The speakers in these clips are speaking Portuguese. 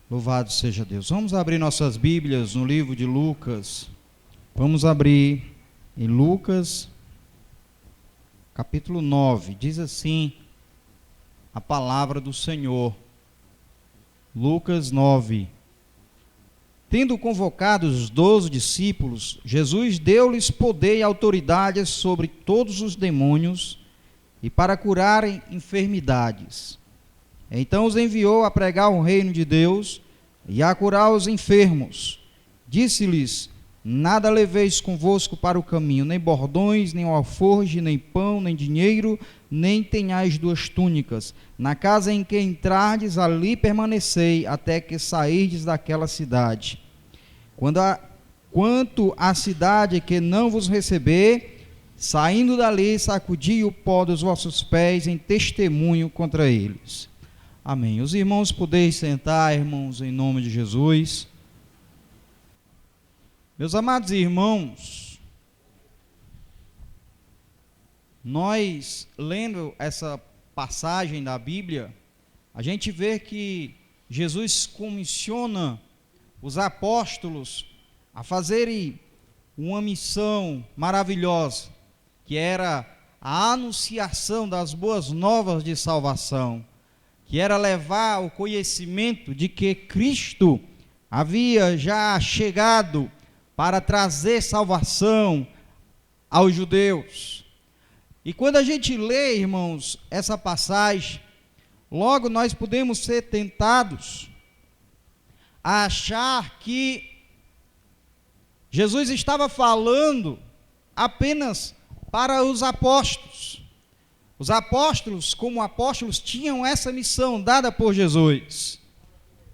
Louvado seja Deus. Vamos abrir nossas Bíblias no livro de Lucas. Vamos abrir em Lucas, capítulo 9. Diz assim a palavra do Senhor. Lucas 9. Tendo convocado os 12 discípulos, Jesus deu-lhes poder e autoridade sobre todos os demônios e para curarem enfermidades. Então os enviou a pregar o reino de Deus e a curar os enfermos. Disse-lhes: nada leveis convosco para o caminho, nem bordões, nem alforje, nem pão, nem dinheiro, nem tenhais duas túnicas. Na casa em que entrardes, ali permanecei, até que sairdes daquela cidade. Quanto à cidade que não vos receber, saindo dali, sacudi o pó dos vossos pés em testemunho contra eles. Amém. Os irmãos podeis sentar, irmãos, em nome de Jesus. Meus amados irmãos, nós, lendo essa passagem da Bíblia, a gente vê que Jesus comissiona os apóstolos a fazerem uma missão maravilhosa, que era a anunciação das boas novas de salvação, que era levar o conhecimento de que Cristo havia já chegado para trazer salvação aos judeus. E quando a gente lê, irmãos, essa passagem, logo nós podemos ser tentados a achar que Jesus estava falando apenas para os apóstolos. Os apóstolos, como apóstolos, tinham essa missão dada por Jesus: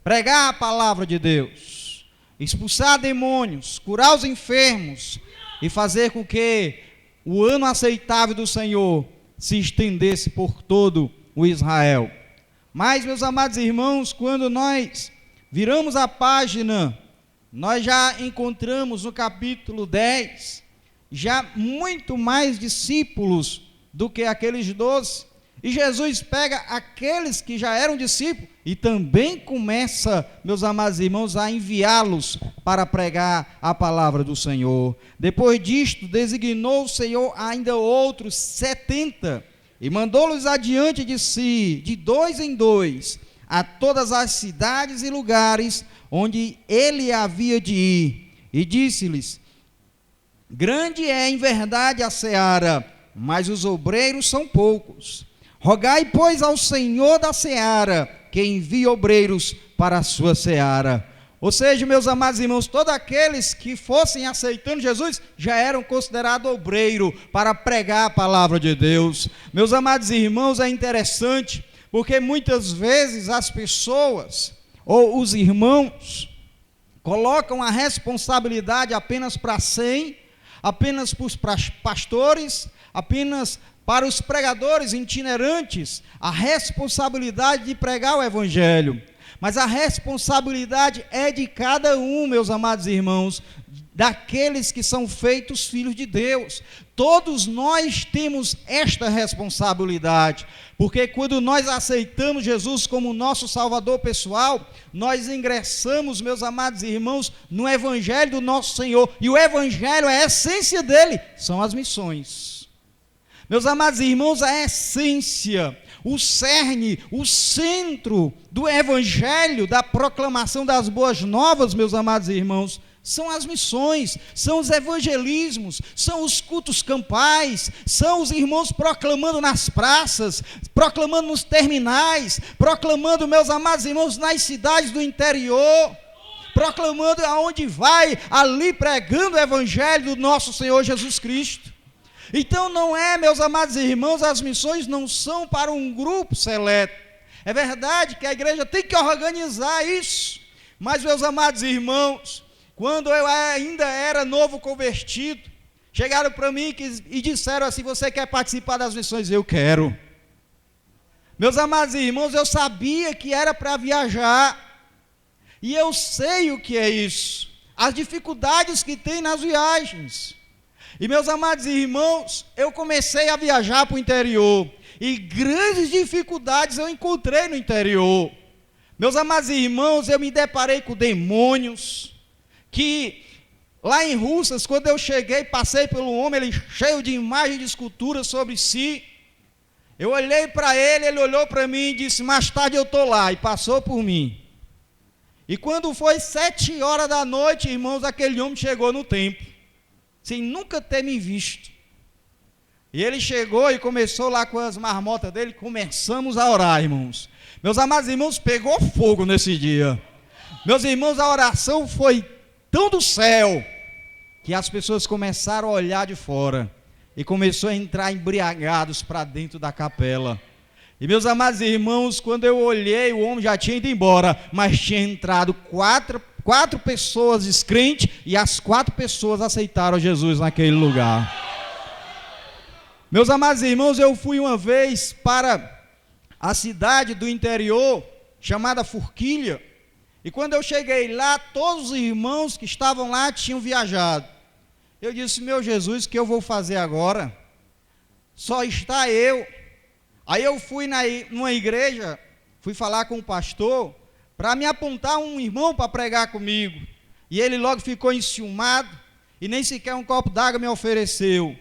pregar a palavra de Deus, expulsar demônios, curar os enfermos e fazer com que o ano aceitável do Senhor se estendesse por todo o Israel. Mas, meus amados irmãos, quando nós viramos a página, nós já encontramos no capítulo 10, já muito mais discípulos do que aqueles 12, e Jesus pega aqueles que já eram discípulos e também começa, meus amados irmãos, a enviá-los para pregar a palavra do Senhor. Depois disto, designou o Senhor ainda outros 70 e mandou-los adiante de si, de dois em dois, a todas as cidades e lugares onde ele havia de ir, e disse-lhes: grande é em verdade a seara, mas os obreiros são poucos. Rogai, pois, ao Senhor da seara, que envie obreiros para a sua seara. Ou seja, meus amados irmãos, todos aqueles que fossem aceitando Jesus, já eram considerados obreiro para pregar a palavra de Deus. Meus amados irmãos, é interessante, porque muitas vezes as pessoas, ou os irmãos, colocam a responsabilidade apenas para 100, apenas para os pastores, apenas para os pregadores itinerantes, a responsabilidade de pregar o evangelho. Mas a responsabilidade é de cada um, meus amados irmãos, daqueles que são feitos filhos de Deus. Todos nós temos esta responsabilidade, porque quando nós aceitamos Jesus como nosso Salvador pessoal, nós ingressamos, meus amados irmãos, no Evangelho do nosso Senhor, e o Evangelho, a essência dele, são as missões. Meus amados irmãos, a essência, o cerne, o centro do Evangelho, da proclamação das boas novas, meus amados irmãos, são as missões, são os evangelismos, são os cultos campais, são os irmãos proclamando nas praças, proclamando nos terminais, proclamando, meus amados irmãos, nas cidades do interior, proclamando aonde vai, ali pregando o Evangelho do nosso Senhor Jesus Cristo. Então não é, meus amados irmãos, as missões não são para um grupo seleto. É verdade que a igreja tem que organizar isso, mas, meus amados irmãos, quando eu ainda era novo convertido, chegaram para mim e disseram assim: você quer participar das missões? Eu quero. Meus amados irmãos, eu sabia que era para viajar, e eu sei o que é isso, as dificuldades que tem nas viagens. E, meus amados irmãos, eu comecei a viajar para o interior, e grandes dificuldades eu encontrei no interior. Meus amados irmãos, eu me deparei com demônios, que lá em Russas, quando eu cheguei, passei pelo homem, ele cheio de imagem de escultura sobre si. Eu olhei para ele, ele olhou para mim e disse: mais tarde eu estou lá, e passou por mim. E quando foi 7 horas da noite, irmãos, aquele homem chegou no templo, sem nunca ter me visto. E ele chegou e começou lá com as marmotas dele, começamos a orar, irmãos. Meus amados irmãos, pegou fogo nesse dia. Meus irmãos, a oração foi tão do céu, que as pessoas começaram a olhar de fora, e começou a entrar embriagados para dentro da capela. E meus amados irmãos, quando eu olhei, o homem já tinha ido embora, mas tinha entrado quatro pessoas descrentes, e as 4 pessoas aceitaram Jesus naquele lugar. Meus amados irmãos, eu fui uma vez para a cidade do interior, chamada Forquilha, e quando eu cheguei lá, todos os irmãos que estavam lá tinham viajado. Eu disse: meu Jesus, o que eu vou fazer agora? Só está eu. Aí eu fui numa igreja, fui falar com o pastor, para me apontar um irmão para pregar comigo, e ele logo ficou enciumado, e nem sequer um copo d'água me ofereceu.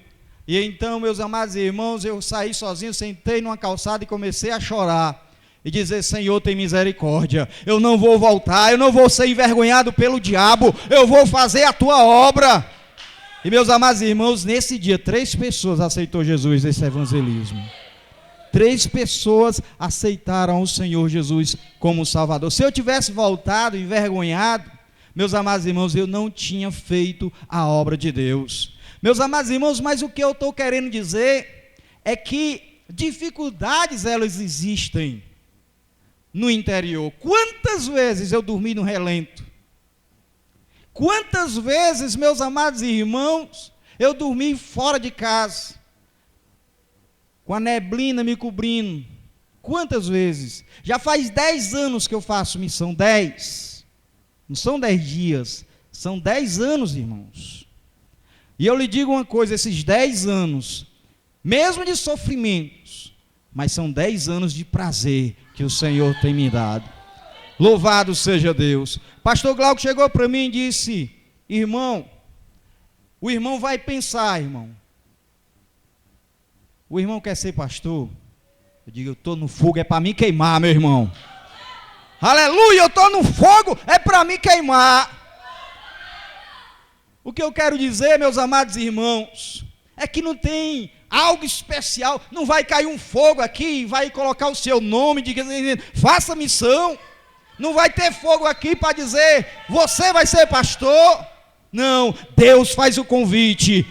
E então, meus amados irmãos, eu saí sozinho, sentei numa calçada e comecei a chorar, e dizer: Senhor, tem misericórdia, eu não vou voltar, eu não vou ser envergonhado pelo diabo, eu vou fazer a tua obra. E meus amados irmãos, nesse dia, 3 pessoas aceitou Jesus nesse evangelismo. 3 pessoas aceitaram o Senhor Jesus como Salvador. Se eu tivesse voltado envergonhado, meus amados irmãos, eu não tinha feito a obra de Deus. Meus amados irmãos, mas o que eu estou querendo dizer é que dificuldades elas existem no interior. Quantas vezes eu dormi no relento? Quantas vezes, meus amados irmãos, eu dormi fora de casa, com a neblina me cobrindo? Quantas vezes? Já faz 10 anos que eu faço missão, 10. Não são 10 dias, são 10 anos, irmãos. E eu lhe digo uma coisa, esses 10 anos, mesmo de sofrimentos, mas são 10 anos de prazer que o Senhor tem me dado. Louvado seja Deus. Pastor Glauco chegou para mim e disse: irmão, o irmão vai pensar, irmão. O irmão quer ser pastor? Eu digo: eu estou no fogo, é para mim queimar, meu irmão. Aleluia, eu estou no fogo, é para mim queimar. O que eu quero dizer, meus amados irmãos, é que não tem algo especial, não vai cair um fogo aqui e vai colocar o seu nome, dizendo: faça missão. Não vai ter fogo aqui para dizer: você vai ser pastor. Não, Deus faz o convite.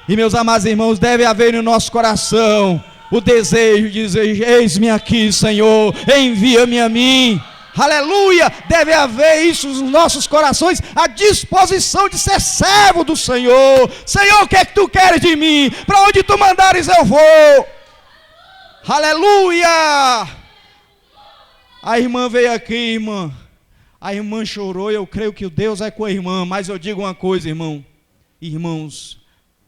E meus amados irmãos, deve haver no nosso coração o desejo de dizer: eis-me aqui, Senhor, envia-me a mim. Aleluia, deve haver isso nos nossos corações, a disposição de ser servo do Senhor. Senhor, o que é que tu queres de mim? Para onde tu mandares eu vou. Aleluia. A irmã veio aqui, irmã, a irmã chorou, eu creio que Deus é com a irmã, mas eu digo uma coisa, irmãos,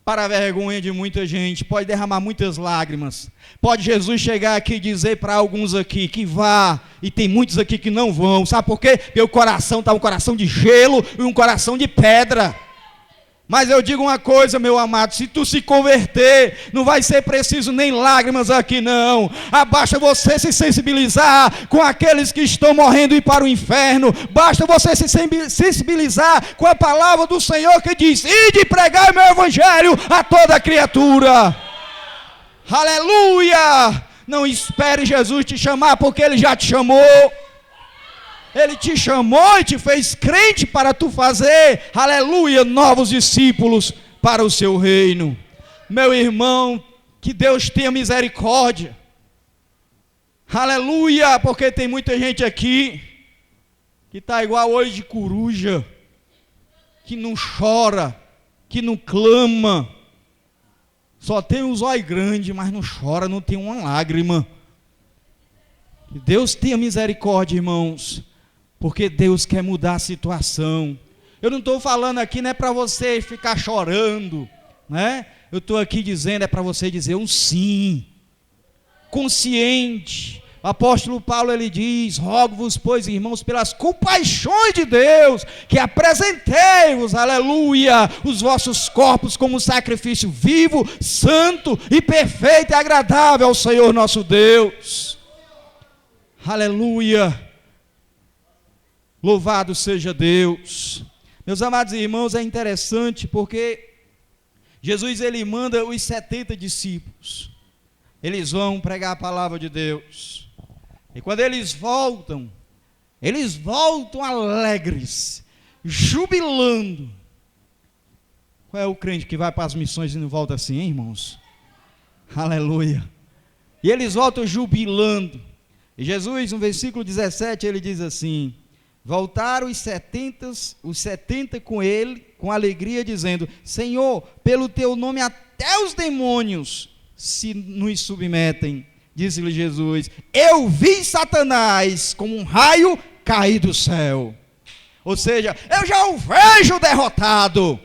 para a vergonha de muita gente, pode derramar muitas lágrimas, pode Jesus chegar aqui e dizer para alguns aqui que vá, e tem muitos aqui que não vão, sabe por quê? Porque o coração está um coração de gelo e um coração de pedra. Mas eu digo uma coisa, meu amado, se tu se converter, não vai ser preciso nem lágrimas aqui não, basta você se sensibilizar com aqueles que estão morrendo e ir para o inferno, basta você se sensibilizar com a palavra do Senhor que diz: ide pregar o meu evangelho a toda criatura. Aleluia! Não espere Jesus te chamar, porque Ele já te chamou. Ele te chamou e te fez crente para tu fazer, aleluia, novos discípulos para o seu reino. Meu irmão, que Deus tenha misericórdia. Aleluia, porque tem muita gente aqui que está igual olho de coruja, que não chora, que não clama, só tem os olhos grandes, mas não chora, não tem uma lágrima. Que Deus tenha misericórdia, irmãos, porque Deus quer mudar a situação. Eu não estou falando aqui, não é para você ficar chorando, né? Eu estou aqui dizendo, é para você dizer um sim, consciente, O apóstolo Paulo, ele diz: rogo-vos, pois, irmãos, pelas compaixões de Deus, que apresentei-vos, aleluia, os vossos corpos como sacrifício vivo, santo e perfeito e agradável ao Senhor nosso Deus. Aleluia. Louvado seja Deus. Meus amados irmãos, é interessante porque Jesus, ele manda os 70 discípulos. Eles vão pregar a palavra de Deus. E quando eles voltam alegres, jubilando. Qual é o crente que vai para as missões e não volta assim, hein, irmãos? Aleluia. E eles voltam jubilando. E Jesus, no versículo 17, ele diz assim: voltaram os 70 com ele, com alegria, dizendo: Senhor, pelo teu nome até os demônios se nos submetem. Disse-lhe Jesus: eu vi Satanás como um raio cair do céu. Ou seja, eu já o vejo derrotado.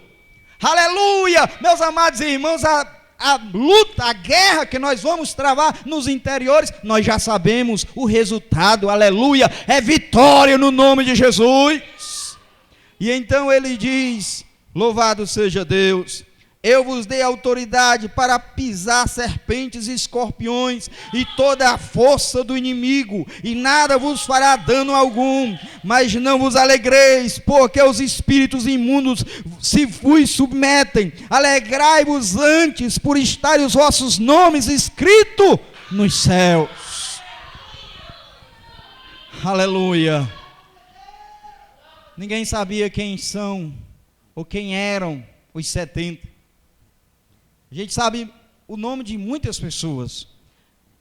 Aleluia! Meus amados irmãos, a luta, a guerra que nós vamos travar nos interiores, nós já sabemos o resultado, aleluia, é vitória no nome de Jesus. E então ele diz: louvado seja Deus, eu vos dei autoridade para pisar serpentes e escorpiões e toda a força do inimigo, e nada vos fará dano algum. Mas não vos alegreis, porque os espíritos imundos se vos submetem. Alegrai-vos antes por estarem os vossos nomes escritos nos céus. Aleluia. Ninguém sabia quem são ou quem eram os 70. A gente sabe o nome de muitas pessoas,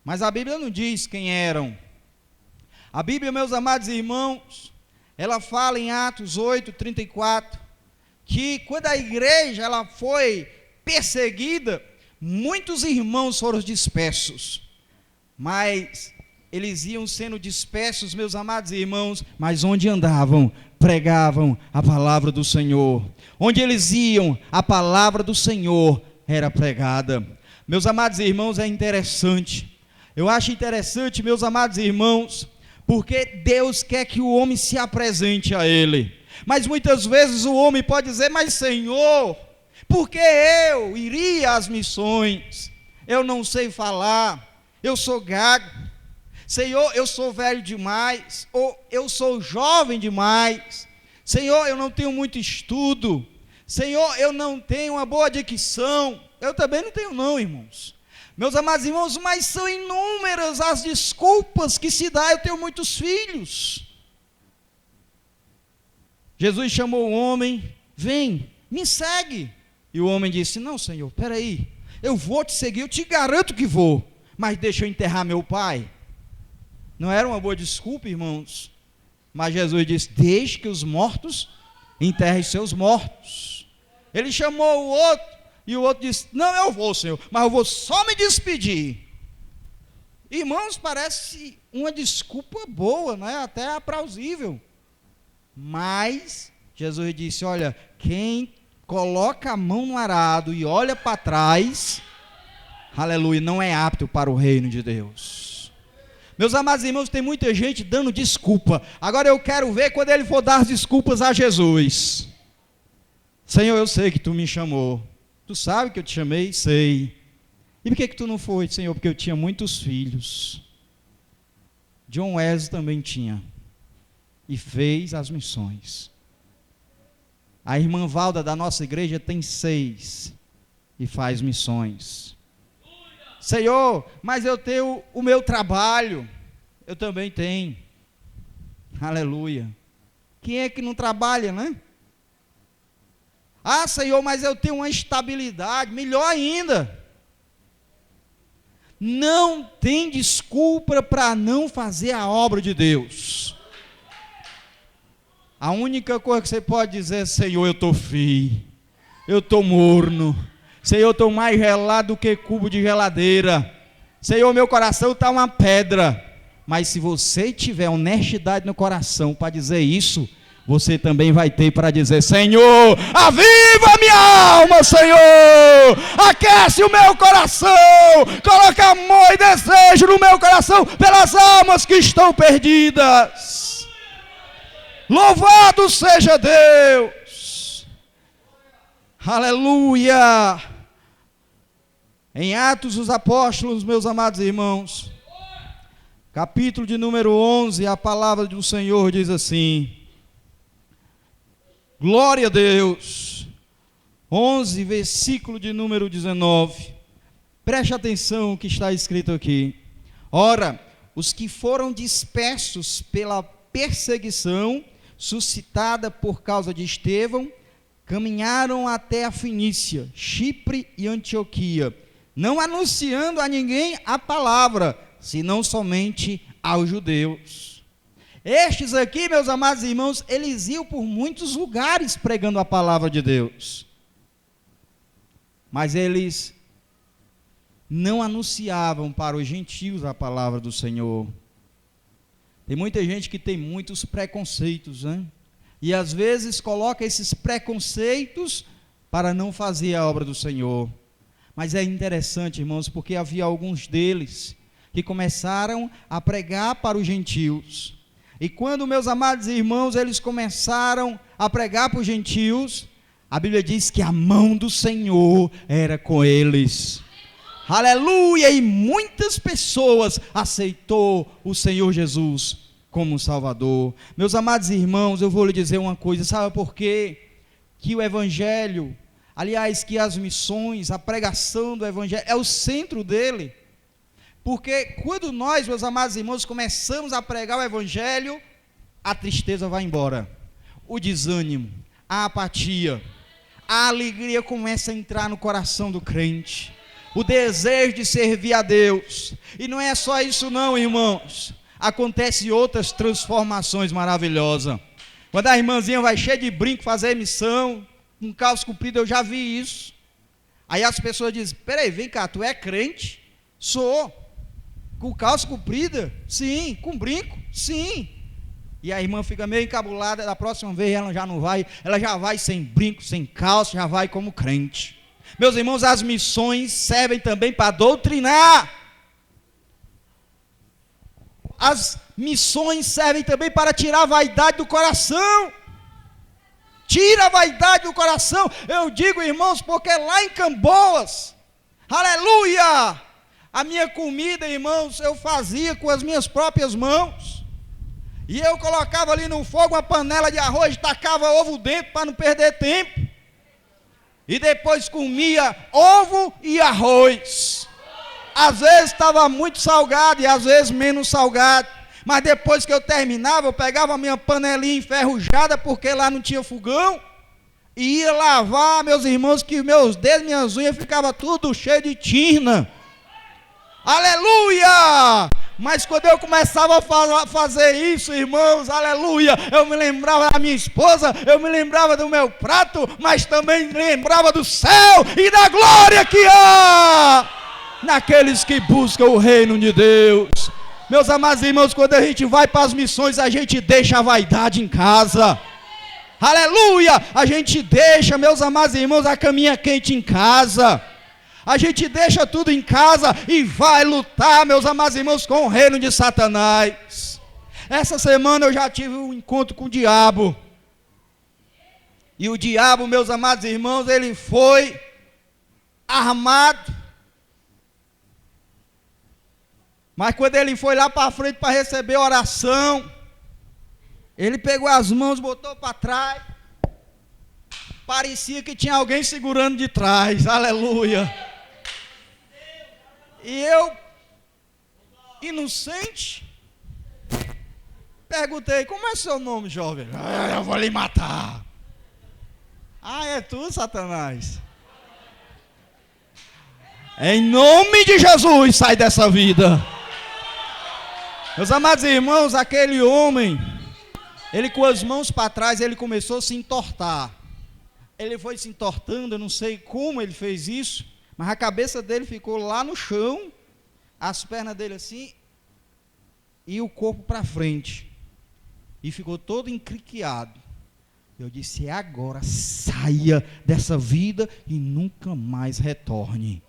mas a Bíblia não diz quem eram. A Bíblia, meus amados irmãos, ela fala em Atos 8:34, que quando a igreja ela foi perseguida, muitos irmãos foram dispersos, mas eles iam sendo dispersos, meus amados irmãos, mas onde andavam, pregavam a palavra do Senhor. Onde eles iam, a palavra do Senhor era pregada. Meus amados irmãos, é interessante. Eu acho interessante, meus amados irmãos, porque Deus quer que o homem se apresente a Ele. Mas muitas vezes o homem pode dizer: mas Senhor, por que eu iria às missões? Eu não sei falar, eu sou gago. Senhor, eu sou velho demais, ou eu sou jovem demais. Senhor, eu não tenho muito estudo. Senhor, eu não tenho uma boa dicção. Eu também não tenho não, irmãos. Meus amados irmãos, mas são inúmeras as desculpas que se dá. Eu tenho muitos filhos. Jesus chamou o homem: vem, me segue. E o homem disse: não, Senhor, peraí, eu vou te seguir, eu te garanto que vou, mas deixa eu enterrar meu pai. Não era uma boa desculpa, irmãos? Mas Jesus disse: deixe que os mortos enterrem seus mortos. Ele chamou o outro, e o outro disse: não, eu vou, Senhor, mas eu vou só me despedir. Irmãos, parece uma desculpa boa, não é? Até aplausível. Mas Jesus disse: olha, quem coloca a mão no arado e olha para trás, aleluia, não é apto para o reino de Deus. Meus amados irmãos, tem muita gente dando desculpa. Agora eu quero ver quando ele for dar as desculpas a Jesus. Senhor, eu sei que tu me chamou. Tu sabe que eu te chamei? Sei. E por que tu não foi, Senhor? Porque eu tinha muitos filhos. John Wesley também tinha. E fez as missões. A irmã Valda da nossa igreja tem 6. E faz missões. Senhor, mas eu tenho o meu trabalho. Eu também tenho. Aleluia. Quem é que não trabalha, né? Ah, Senhor, mas eu tenho uma estabilidade. Melhor ainda. Não tem desculpa para não fazer a obra de Deus. A única coisa que você pode dizer é: Senhor, eu estou frio, eu estou morno, Senhor, eu estou mais gelado do que cubo de geladeira, Senhor, meu coração está uma pedra. Mas se você tiver honestidade no coração para dizer isso, você também vai ter para dizer: Senhor, aviva minha alma, Senhor, aquece o meu coração, coloca amor e desejo no meu coração pelas almas que estão perdidas. Louvado seja Deus, aleluia. Em Atos dos Apóstolos, meus amados irmãos, capítulo de número 11, a palavra do Senhor diz assim: glória a Deus. 11, versículo de número 19. Preste atenção o que está escrito aqui. Ora, os que foram dispersos pela perseguição suscitada por causa de Estevão, caminharam até a Fenícia, Chipre e Antioquia, não anunciando a ninguém a palavra, senão somente aos judeus. Estes aqui, meus amados irmãos, eles iam por muitos lugares pregando a palavra de Deus, mas eles não anunciavam para os gentios a palavra do Senhor. Tem muita gente que tem muitos preconceitos, né? E às vezes coloca esses preconceitos para não fazer a obra do Senhor. Mas é interessante, irmãos, porque havia alguns deles que começaram a pregar para os gentios. E quando, meus amados irmãos, eles começaram a pregar para os gentios, a Bíblia diz que a mão do Senhor era com eles. Aleluia! E muitas pessoas aceitou o Senhor Jesus como Salvador. Meus amados irmãos, eu vou lhe dizer uma coisa, sabe por quê? Que o Evangelho, aliás, que as missões, a pregação do Evangelho é o centro dele. Porque quando nós, meus amados irmãos, começamos a pregar o Evangelho, a tristeza vai embora, o desânimo, a apatia, a alegria começa a entrar no coração do crente, o desejo de servir a Deus. E não é só isso não, irmãos, acontecem outras transformações maravilhosas. Quando a irmãzinha vai cheia de brinco fazer missão, com calço comprido, eu já vi isso. Aí as pessoas dizem: peraí, vem cá, tu é crente? Sou. Com calça comprida? Sim. Com brinco? Sim. E a irmã fica meio encabulada, da próxima vez ela já não vai, ela já vai sem brinco, sem calça, já vai como crente. Meus irmãos, as missões servem também para doutrinar. As missões servem também para tirar a vaidade do coração. Tira a vaidade do coração. Eu digo, irmãos, porque lá em Camboas, aleluia, a minha comida, irmãos, eu fazia com as minhas próprias mãos. E eu colocava ali no fogo uma panela de arroz, tacava ovo dentro para não perder tempo. E depois comia ovo e arroz. Às vezes estava muito salgado e às vezes menos salgado. Mas depois que eu terminava, eu pegava a minha panelinha enferrujada, porque lá não tinha fogão, e ia lavar, meus irmãos, que meus dedos, minhas unhas ficavam tudo cheio de tina. Aleluia! Mas quando eu começava a fazer isso, irmãos, aleluia, eu me lembrava da minha esposa, eu me lembrava do meu prato, mas também lembrava do céu e da glória que há naqueles que buscam o reino de Deus. Meus amados irmãos, quando a gente vai para as missões, a gente deixa a vaidade em casa. Aleluia! A gente deixa, meus amados irmãos, a caminha quente em casa. A gente deixa tudo em casa e vai lutar, meus amados irmãos, com o reino de Satanás. Essa semana eu já tive um encontro com o diabo. E o diabo, meus amados irmãos, ele foi armado. Mas quando ele foi lá para frente para receber oração, ele pegou as mãos, botou para trás. Parecia que tinha alguém segurando de trás. Aleluia. E eu, inocente, perguntei: como é seu nome, jovem? Eu vou lhe matar. Ah, é tu, Satanás? Em nome de Jesus, sai dessa vida. Meus amados irmãos, aquele homem, ele com as mãos para trás, ele começou a se entortar. Ele foi se entortando, eu não sei como ele fez isso, mas a cabeça dele ficou lá no chão, as pernas dele assim, e o corpo para frente. E ficou todo encriquiado. Eu disse: é agora, saia dessa vida e nunca mais retorne.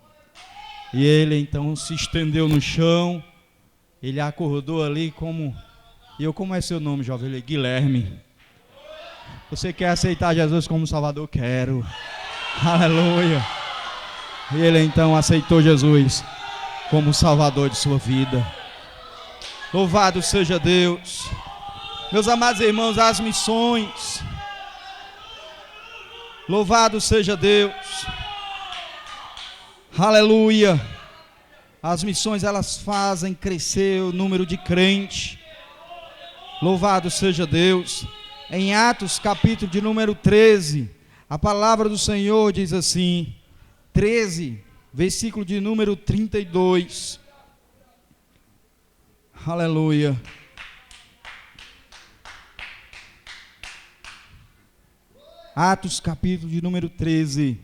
E ele então se estendeu no chão, ele acordou ali como... como é seu nome, jovem? Ele: Guilherme. Você quer aceitar Jesus como Salvador? Quero. Aleluia. E ele então aceitou Jesus como Salvador de sua vida. Louvado seja Deus. Meus amados irmãos, as missões. Louvado seja Deus. Aleluia. As missões, elas fazem crescer o número de crentes. Louvado seja Deus. Em Atos, capítulo de número 13, a palavra do Senhor diz assim, 13, versículo de número 32. Aleluia. Atos, capítulo de número 13.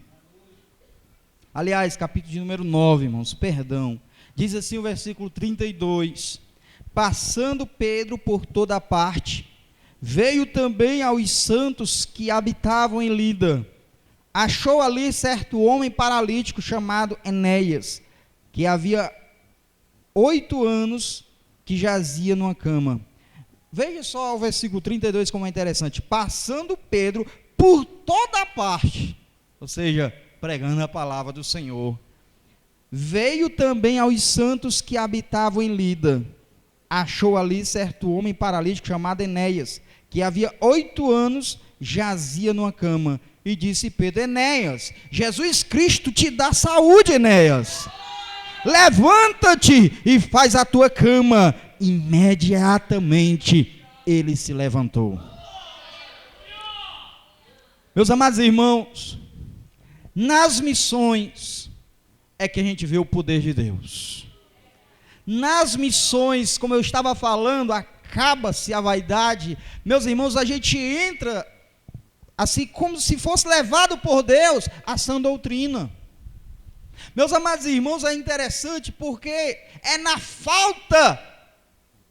Aliás, capítulo de número 9, irmãos, perdão. Diz assim o versículo 32. Passando Pedro por toda parte, veio também aos santos que habitavam em Lida. Achou ali certo homem paralítico chamado Enéas, que havia 8 anos que jazia numa cama. Veja só o versículo 32 como é interessante. Passando Pedro por toda parte, ou seja, pregando a palavra do Senhor. Veio também aos santos que habitavam em Lida. Achou ali certo homem paralítico chamado Enéas, que havia 8 anos jazia numa cama. E disse Pedro: Enéas, Jesus Cristo te dá saúde, Enéas. Levanta-te e faz a tua cama. Imediatamente ele se levantou. Meus amados irmãos, nas missões é que a gente vê o poder de Deus. Nas missões, como eu estava falando, acaba-se a vaidade. Meus irmãos, a gente entra assim como se fosse levado por Deus a sã doutrina. Meus amados irmãos, é interessante porque é na falta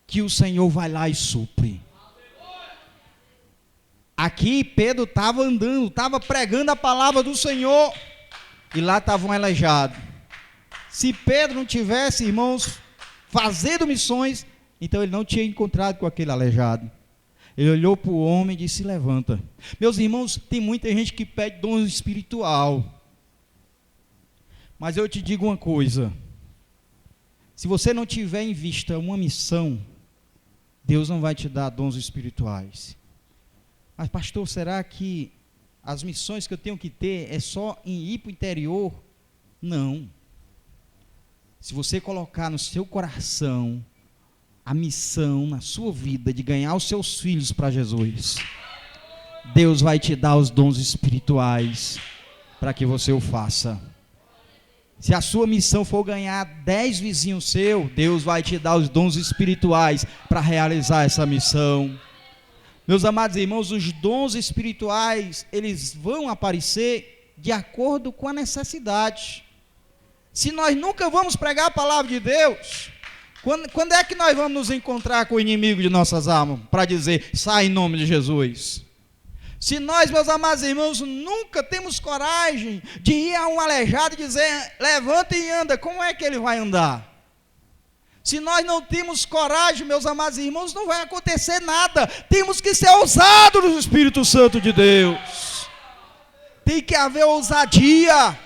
que o Senhor vai lá e supre. Aqui Pedro estava andando, estava pregando a palavra do Senhor, e lá estava um aleijado. Se Pedro não tivesse, irmãos, fazendo missões, então ele não tinha encontrado com aquele aleijado. Ele olhou para o homem e disse: levanta. Meus irmãos, tem muita gente que pede dom espiritual, mas eu te digo uma coisa: se você não tiver em vista uma missão, Deus não vai te dar dons espirituais. Mas pastor, será que as missões que eu tenho que ter é só em ir para o interior? Não. Se você colocar no seu coração a missão na sua vida de ganhar os seus filhos para Jesus, Deus vai te dar os dons espirituais para que você o faça. Se a sua missão for ganhar 10 vizinhos seus, Deus vai te dar os dons espirituais para realizar essa missão. Meus amados irmãos, os dons espirituais, eles vão aparecer de acordo com a necessidade. Se nós nunca vamos pregar a palavra de Deus, quando é que nós vamos nos encontrar com o inimigo de nossas almas para dizer: sai em nome de Jesus? Se nós, meus amados irmãos, nunca temos coragem de ir a um aleijado e dizer: levanta e anda, como é que ele vai andar? Se nós não temos coragem, meus amados irmãos, não vai acontecer nada. Temos que ser ousados no Espírito Santo de Deus. Tem que haver ousadia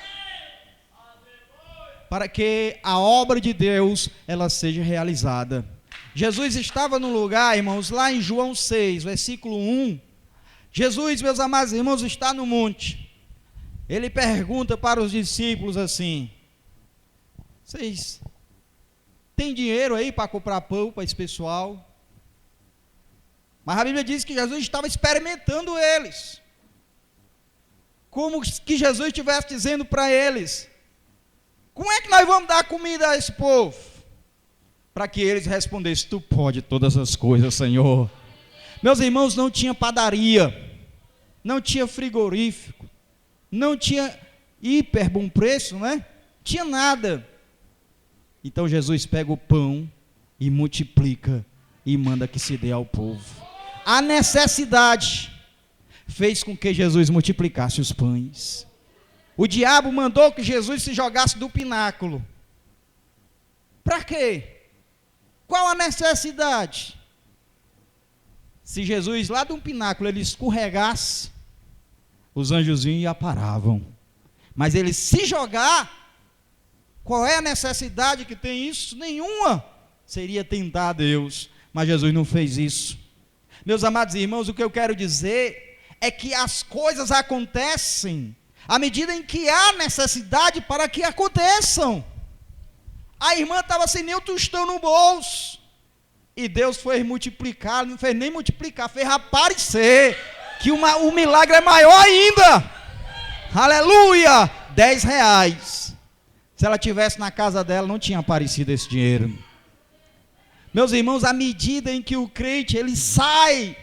para que a obra de Deus ela seja realizada. Jesus estava no lugar, irmãos, lá em João 6, versículo 1. Jesus, meus amados irmãos, está no monte. Ele pergunta para os discípulos assim: vocês têm dinheiro aí para comprar pão para esse pessoal? Mas a Bíblia diz que Jesus estava experimentando eles, como que Jesus estivesse dizendo para eles: como é que nós vamos dar comida a esse povo? Para que eles respondessem: tu pode todas as coisas, Senhor. Meus irmãos, não tinha padaria, não tinha frigorífico, não tinha hiper bom preço, né? Tinha nada. Então Jesus pega o pão e multiplica e manda que se dê ao povo. A necessidade fez com que Jesus multiplicasse os pães. O diabo mandou que Jesus se jogasse do pináculo. Para quê? Qual a necessidade? Se Jesus lá de um pináculo ele escorregasse, os anjos vinham e aparavam. Mas ele se jogar, qual é a necessidade que tem isso? Nenhuma. Seria tentar a Deus. Mas Jesus não fez isso. Meus amados irmãos, o que eu quero dizer é que as coisas acontecem à medida em que há necessidade para que aconteçam. A irmã estava sem nem um tostão no bolso. E Deus foi multiplicar, não fez nem multiplicar, fez aparecer. Que o milagre é maior ainda. Aleluia! 10 reais. Se ela tivesse na casa dela, não tinha aparecido esse dinheiro. Meus irmãos, à medida em que o crente ele sai,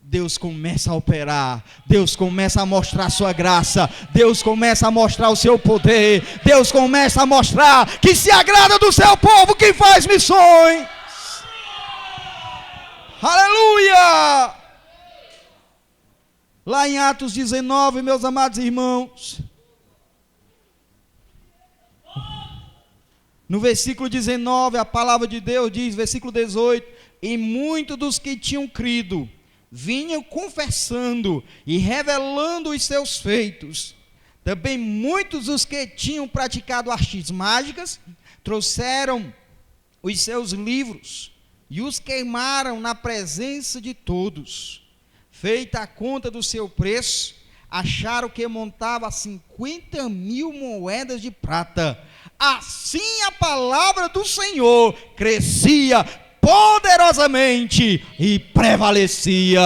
Deus começa a operar, Deus começa a mostrar a sua graça, Deus começa a mostrar o seu poder, Deus começa a mostrar que se agrada do seu povo que faz missões. Aleluia! Lá em Atos 19, meus amados irmãos, no versículo 19, a palavra de Deus diz, versículo 18, e muitos dos que tinham crido, vinham confessando e revelando os seus feitos. Também muitos dos que tinham praticado artes mágicas, trouxeram os seus livros e os queimaram na presença de todos. Feita a conta do seu preço, acharam que montava 50.000 moedas de prata. Assim a palavra do Senhor crescia poderosamente e prevalecia.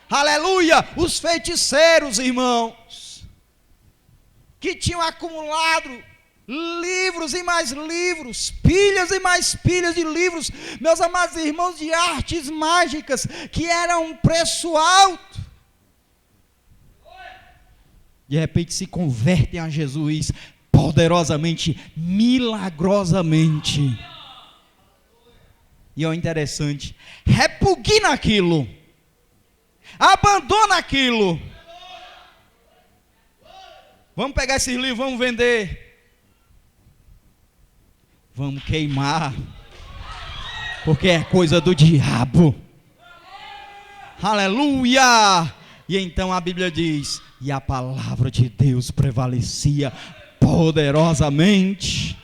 Aleluia! Os feiticeiros, irmãos, que tinham acumulado livros e mais livros, pilhas e mais pilhas de livros, meus amados irmãos, de artes mágicas, que eram um preço alto, de repente se convertem a Jesus, poderosamente, milagrosamente. E é interessante, repugna aquilo, abandona aquilo. Vamos pegar esses livros, vamos vender. Vamos queimar, porque é coisa do diabo. Aleluia! E então a Bíblia diz, e a palavra de Deus prevalecia poderosamente.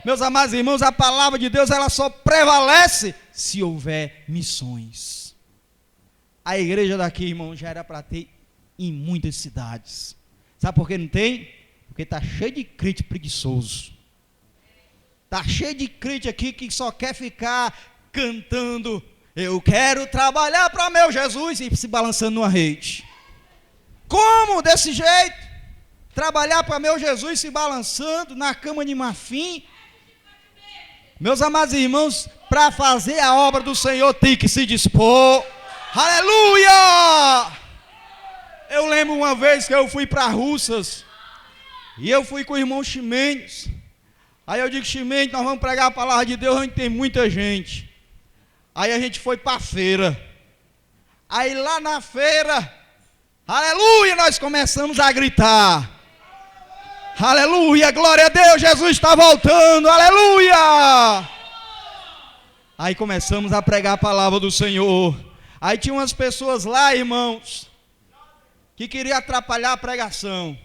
Meus amados irmãos, a palavra de Deus ela só prevalece se houver missões. A igreja daqui, irmão, já era para ter em muitas cidades. Sabe por que não tem? Porque está cheio de crente preguiçoso. Está cheio de crente aqui que só quer ficar cantando, eu quero trabalhar para meu Jesus, e se balançando numa rede. Como desse jeito? Trabalhar para meu Jesus se balançando na cama de marfim? Meus amados irmãos, para fazer a obra do Senhor tem que se dispor. Aleluia! Eu lembro uma vez que eu fui para Russas, e eu fui com o irmão Ximenes. Aí eu digo, Ximenes, nós vamos pregar a palavra de Deus, onde tem muita gente. Aí a gente foi para a feira. Aí lá na feira, aleluia, nós começamos a gritar. Aleluia, glória a Deus, Jesus está voltando, aleluia. Aí começamos a pregar a palavra do Senhor. Aí tinha umas pessoas lá, irmãos, que queriam atrapalhar a pregação.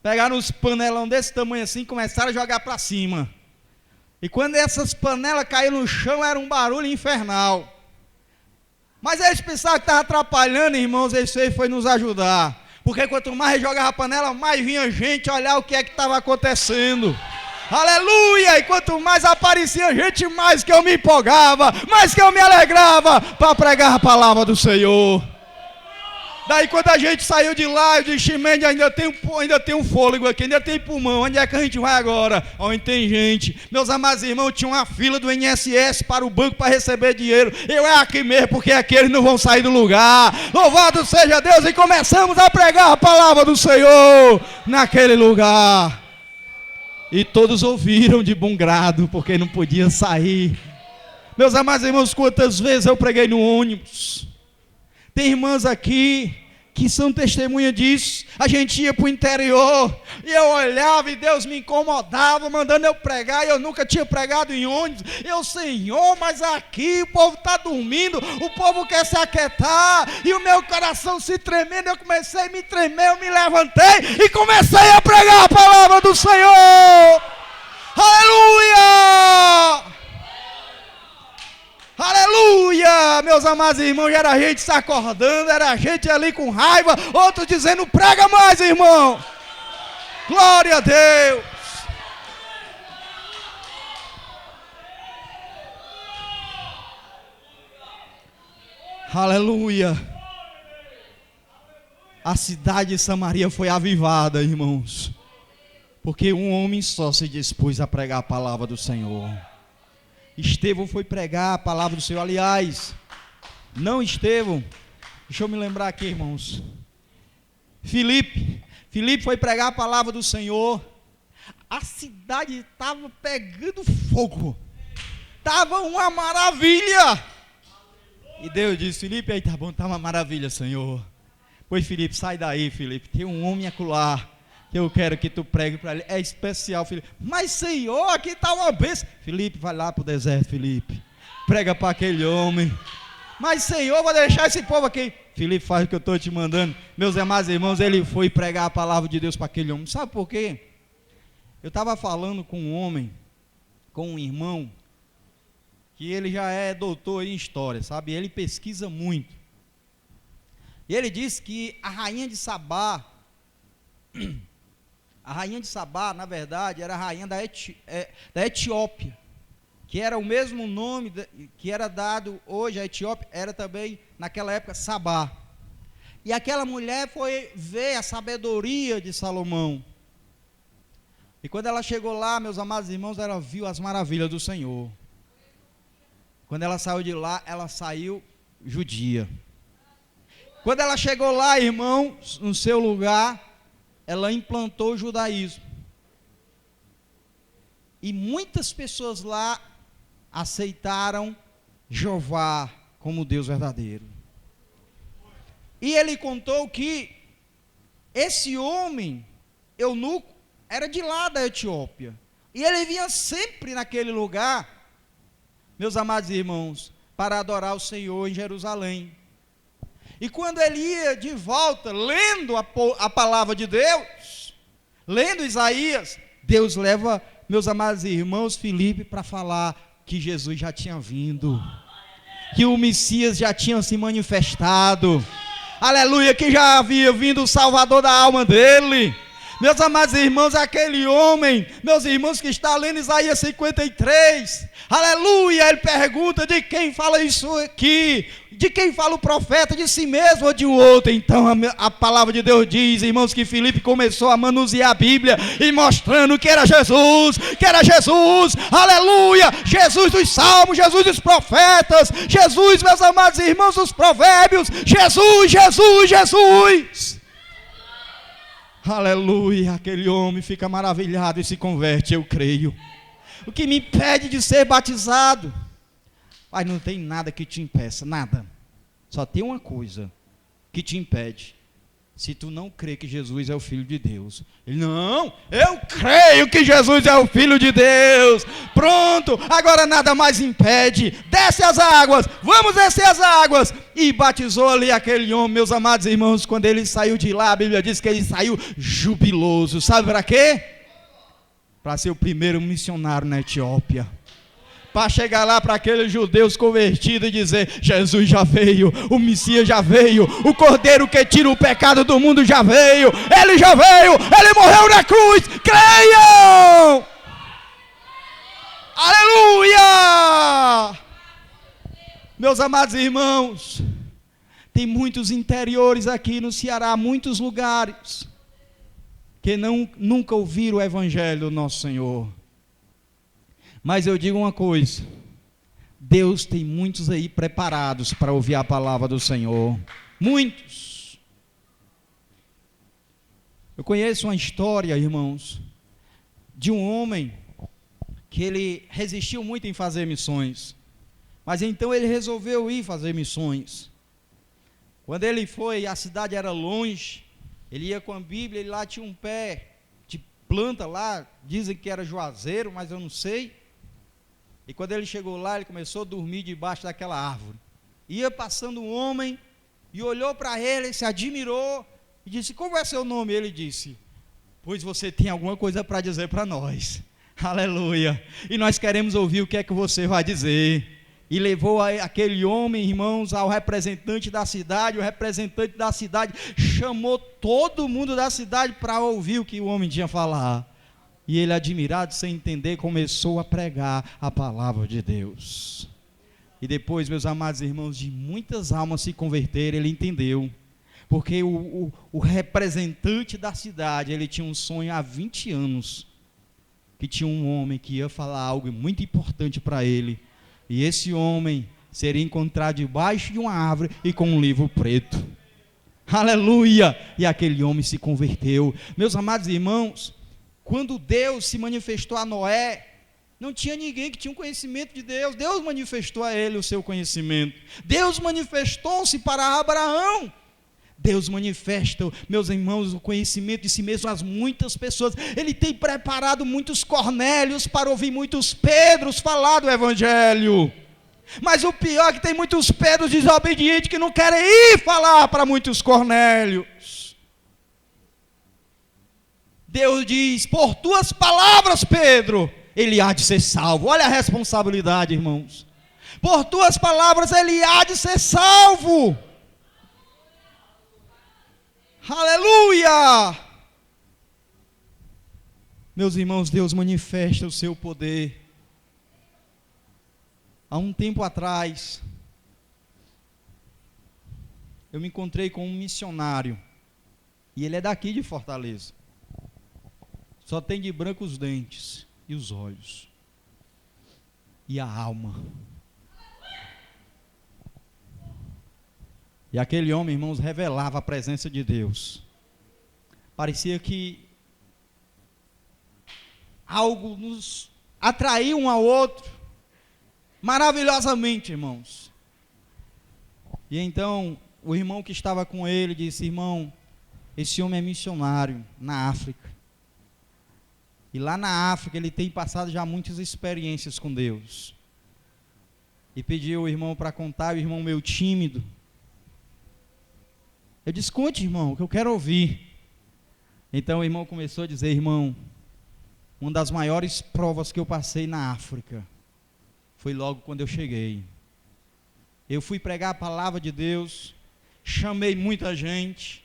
Pegaram uns panelão desse tamanho assim e começaram a jogar para cima. E quando essas panelas caíram no chão, era um barulho infernal. Mas eles pensavam que estava atrapalhando, irmãos, esse aí foi nos ajudar. Porque quanto mais jogava a panela, mais vinha gente olhar o que é que estava acontecendo. Aleluia! E quanto mais aparecia gente, mais que eu me empolgava, mais que eu me alegrava para pregar a palavra do Senhor. Daí quando a gente saiu de lá, eu disse, Ximenes, ainda tem um fôlego aqui, ainda tem pulmão, onde é que a gente vai agora? Onde tem gente. Meus amados irmãos, tinha uma fila do INSS para o banco para receber dinheiro. Eu é aqui mesmo, porque aqui eles não vão sair do lugar. Louvado seja Deus, e começamos a pregar a palavra do Senhor naquele lugar. E todos ouviram de bom grado, porque não podiam sair. Meus amados irmãos, quantas vezes eu preguei no ônibus. Tem irmãs aqui que são testemunha disso. A gente ia para o interior, e eu olhava e Deus me incomodava, mandando eu pregar, e eu nunca tinha pregado em ônibus. Eu, Senhor, mas aqui o povo está dormindo, o povo quer se aquietar, e o meu coração se tremendo, eu comecei a me tremer, eu me levantei e comecei a pregar a palavra do Senhor. Aleluia! Aleluia, meus amados irmãos, era gente se acordando, era gente ali com raiva, outros dizendo, prega mais, irmão. Glória a Deus. Aleluia. A cidade de Samaria foi avivada, irmãos, porque um homem só se dispôs a pregar a palavra do Senhor. Estevão foi pregar a palavra do Senhor. Aliás, não Estevão, deixa eu me lembrar aqui, irmãos. Filipe foi pregar a palavra do Senhor. A cidade estava pegando fogo, estava uma maravilha. E Deus disse, Filipe, aí tá bom, tá uma maravilha, Senhor. Pois Filipe, sai daí, Filipe, tem um homem acolá que eu quero que tu pregue para ele, é especial, Filipe. Mas, Senhor, aqui está uma bênção. Filipe, vai lá para o deserto, Filipe, prega para aquele homem. Mas, Senhor, vou deixar esse povo aqui. Filipe, faz o que eu estou te mandando. Meus amados irmãos, ele foi pregar a palavra de Deus para aquele homem. Sabe por quê? Eu estava falando com um homem, com um irmão, que ele já é doutor em história, sabe? Ele pesquisa muito. E ele disse que a rainha de Sabá, na verdade, era a rainha da Etiópia, que era o mesmo nome que era dado hoje à Etiópia, era também, naquela época, Sabá. E aquela mulher foi ver a sabedoria de Salomão. E quando ela chegou lá, meus amados irmãos, ela viu as maravilhas do Senhor. Quando ela saiu de lá, ela saiu judia. Quando ela chegou lá, irmãos, no seu lugar, ela implantou o judaísmo. E muitas pessoas lá aceitaram Jeová como Deus verdadeiro. E ele contou que esse homem, eunuco, era de lá da Etiópia. E ele vinha sempre naquele lugar, meus amados irmãos, para adorar o Senhor em Jerusalém. E quando ele ia de volta, lendo a palavra de Deus, lendo Isaías, Deus leva, meus amados irmãos, Filipe para falar que Jesus já tinha vindo, que o Messias já tinha se manifestado, aleluia, que já havia vindo o Salvador da alma dele. Meus amados irmãos, aquele homem, meus irmãos, que está lendo Isaías 53, aleluia, ele pergunta de quem fala isso aqui, de quem fala o profeta, de si mesmo ou de um outro. Então a palavra de Deus diz, irmãos, que Filipe começou a manusear a Bíblia e mostrando que era Jesus, aleluia, Jesus dos salmos, Jesus dos profetas, Jesus, meus amados irmãos, dos provérbios, Jesus. Aleluia, aquele homem fica maravilhado e se converte, eu creio. O que me impede de ser batizado? Pai, não tem nada que te impeça, nada. Só tem uma coisa que te impede. Se tu não crê que Jesus é o Filho de Deus. Ele, não, eu creio que Jesus é o Filho de Deus. Pronto, agora nada mais impede. Desce as águas, vamos descer as águas. E batizou ali aquele homem, meus amados irmãos. Quando ele saiu de lá, a Bíblia diz que ele saiu jubiloso. Sabe para quê? Para ser o primeiro missionário na Etiópia. Para chegar lá para aqueles judeus convertidos e dizer, Jesus já veio, o Messias já veio, o Cordeiro que tira o pecado do mundo já veio, ele já veio, ele morreu na cruz, creiam! Aleluia! Meus amados irmãos, tem muitos interiores aqui no Ceará, muitos lugares, que nunca ouviram o Evangelho do nosso Senhor. Mas eu digo uma coisa, Deus tem muitos aí preparados para ouvir a palavra do Senhor, muitos. Eu conheço uma história, irmãos, de um homem que ele resistiu muito em fazer missões, mas então ele resolveu ir fazer missões. Quando ele foi, a cidade era longe, ele ia com a Bíblia, e lá tinha um pé de planta lá, dizem que era juazeiro, mas eu não sei. E quando ele chegou lá, ele começou a dormir debaixo daquela árvore. Ia passando um homem e olhou para ele, se admirou e disse: como é seu nome? Ele disse: pois você tem alguma coisa para dizer para nós. Aleluia. E nós queremos ouvir o que é que você vai dizer. E levou aquele homem, irmãos, ao representante da cidade. O representante da cidade chamou todo mundo da cidade para ouvir o que o homem tinha a falar. E ele, admirado, sem entender, começou a pregar a palavra de Deus. E depois, meus amados irmãos, de muitas almas se converteram, ele entendeu. Porque o representante da cidade, ele tinha um sonho há 20 anos, que tinha um homem que ia falar algo muito importante para ele. E esse homem seria encontrado debaixo de uma árvore e com um livro preto. Aleluia! E aquele homem se converteu. Meus amados irmãos, quando Deus se manifestou a Noé, não tinha ninguém que tinha um conhecimento de Deus. Deus manifestou a ele o seu conhecimento. Deus manifestou-se para Abraão. Deus manifesta, meus irmãos, o conhecimento de si mesmo às muitas pessoas. Ele tem preparado muitos Cornélios para ouvir muitos Pedros falar do Evangelho. Mas o pior é que tem muitos Pedros desobedientes que não querem ir falar para muitos Cornélios. Deus diz: por tuas palavras, Pedro, ele há de ser salvo. Olha a responsabilidade, irmãos. Por tuas palavras ele há de ser salvo. Aleluia! Meus irmãos, Deus manifesta o seu poder. Há um tempo atrás, eu me encontrei com um missionário, e ele é daqui de Fortaleza. Só tem de branco os dentes e os olhos, e a alma. E aquele homem, irmãos, revelava a presença de Deus. Parecia que algo nos atraiu um ao outro, maravilhosamente, irmãos. E então, o irmão que estava com ele disse: irmão, esse homem é missionário na África. E lá na África ele tem passado já muitas experiências com Deus. E pediu o irmão para contar, o irmão meio tímido. Eu disse: conte, irmão, que eu quero ouvir. Então o irmão começou a dizer: irmão, uma das maiores provas que eu passei na África foi logo quando eu cheguei. Eu fui pregar a palavra de Deus, chamei muita gente,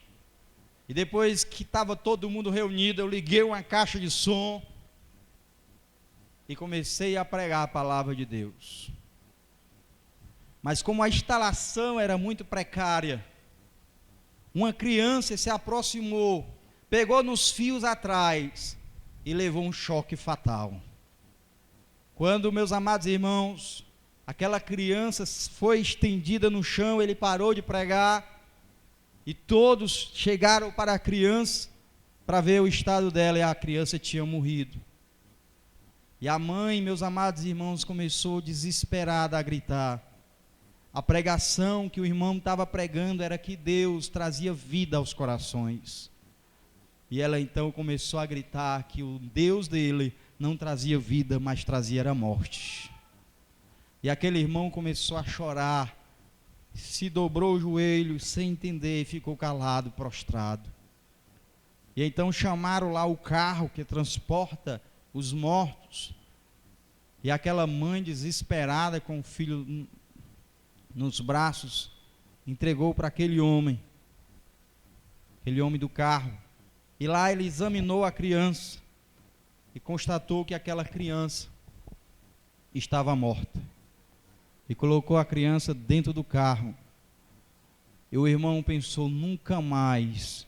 e depois que estava todo mundo reunido, eu liguei uma caixa de som e comecei a pregar a palavra de Deus. Mas como a instalação era muito precária, uma criança se aproximou, pegou nos fios atrás e levou um choque fatal. Quando, meus amados irmãos, aquela criança foi estendida no chão, ele parou de pregar e todos chegaram para a criança para ver o estado dela, e a criança tinha morrido. E a mãe, meus amados irmãos, começou desesperada a gritar. A pregação que o irmão estava pregando era que Deus trazia vida aos corações. E ela então começou a gritar que o Deus dele não trazia vida, mas trazia era morte. E aquele irmão começou a chorar, se dobrou o joelho sem entender, ficou calado, prostrado. E então chamaram lá o carro que transporta os mortos. E aquela mãe desesperada com o filho nos braços, entregou para aquele homem do carro. E lá ele examinou a criança e constatou que aquela criança estava morta. E colocou a criança dentro do carro. E o irmão pensou: nunca mais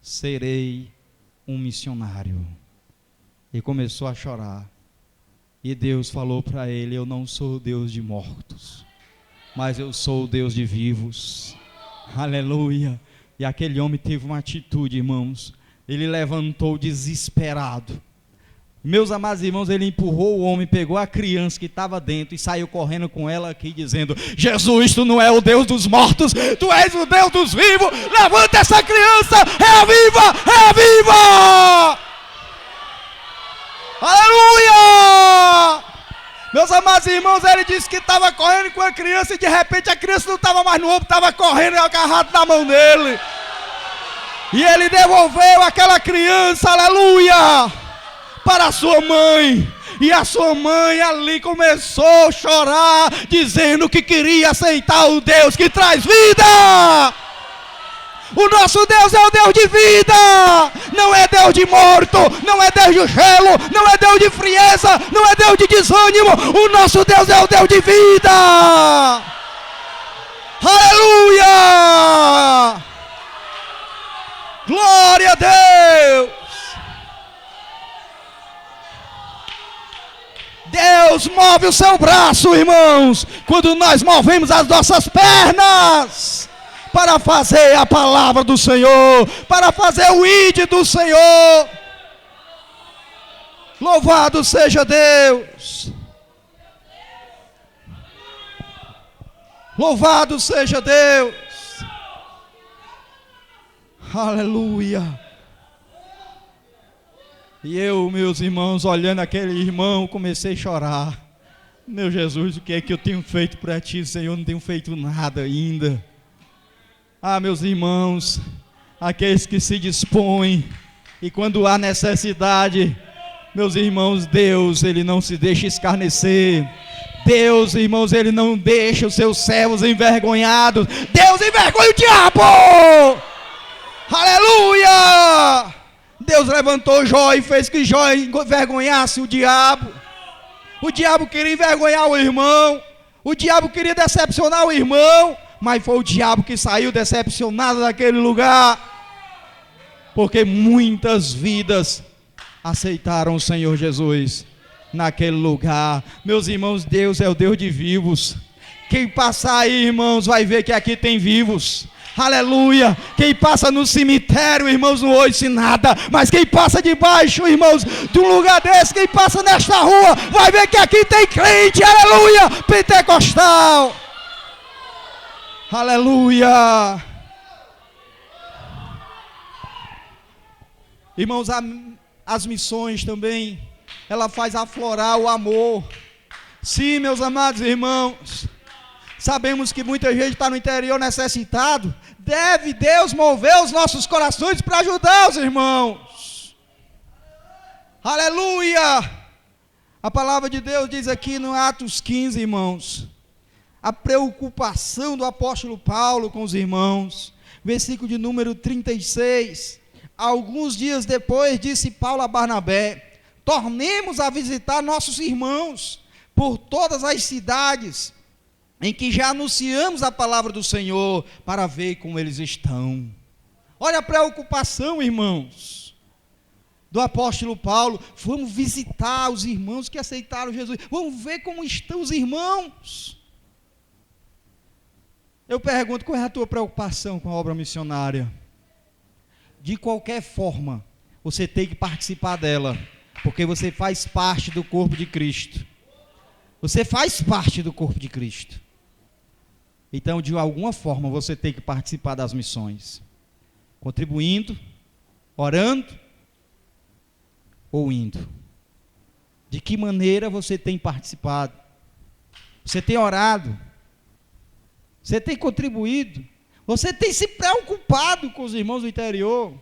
serei um missionário. E começou a chorar. E Deus falou para ele: eu não sou o Deus de mortos, mas eu sou o Deus de vivos. Aleluia. E aquele homem teve uma atitude, irmãos. Ele levantou desesperado, Meus amados irmãos, ele empurrou o homem, pegou a criança que estava dentro e saiu correndo com ela aqui, dizendo: Jesus, tu não é o Deus dos mortos, tu és o Deus dos vivos. Levanta essa criança, reaviva, reaviva! Aleluia! Meus amados irmãos, ele disse que estava correndo com a criança e de repente a criança não estava mais no ombro, estava correndo agarrado na mão dele. E ele devolveu aquela criança, aleluia, para a sua mãe. E a sua mãe ali começou a chorar, dizendo que queria aceitar o Deus que traz vida. O nosso Deus é o Deus de vida, não é Deus de morto, não é Deus de gelo, não é Deus de frieza, não é Deus de desânimo. O nosso Deus é o Deus de vida. Aleluia! Glória a Deus! Deus move o seu braço, irmãos, quando nós movemos as nossas pernas para fazer a palavra do Senhor, para fazer o ide do Senhor. Louvado seja Deus! Louvado seja Deus! Aleluia! E eu, meus irmãos, olhando aquele irmão, comecei a chorar. Meu Jesus, o que é que eu tenho feito para ti, Senhor? Não tenho feito nada ainda. Ah, meus irmãos, aqueles que se dispõem, e quando há necessidade, meus irmãos, Deus, Ele não se deixa escarnecer. Deus, irmãos, Ele não deixa os seus servos envergonhados. Deus envergonha o diabo! Aleluia! Deus levantou Jó e fez que Jó envergonhasse o diabo. O diabo queria envergonhar o irmão. O diabo queria decepcionar o irmão. Mas foi o diabo que saiu decepcionado daquele lugar. Porque muitas vidas aceitaram o Senhor Jesus naquele lugar. Meus irmãos, Deus é o Deus de vivos. Quem passar aí, irmãos, vai ver que aqui tem vivos. Aleluia! Quem passa no cemitério, irmãos, não ouve nada. Mas quem passa debaixo, irmãos, de um lugar desse, quem passa nesta rua, vai ver que aqui tem crente, aleluia, pentecostal. Aleluia! Irmãos, as missões também, ela faz aflorar o amor. Sim, meus amados irmãos, sabemos que muita gente está no interior necessitado. Deve Deus mover os nossos corações para ajudar os irmãos. Aleluia! A palavra de Deus diz aqui no Atos 15, irmãos, a preocupação do apóstolo Paulo com os irmãos. Versículo de número 36. Alguns dias depois, disse Paulo a Barnabé: tornemos a visitar nossos irmãos por todas as cidades em que já anunciamos a palavra do Senhor, para ver como eles estão. Olha a preocupação, irmãos, do apóstolo Paulo. Vamos visitar os irmãos que aceitaram Jesus, vamos ver como estão os irmãos. Eu pergunto, qual é a tua preocupação com a obra missionária? De qualquer forma, você tem que participar dela, porque você faz parte do corpo de Cristo. Você faz parte do corpo de Cristo. Então, de alguma forma, você tem que participar das missões. Contribuindo, orando ou indo. De que maneira você tem participado? Você tem orado? Você tem contribuído? Você tem se preocupado com os irmãos do interior?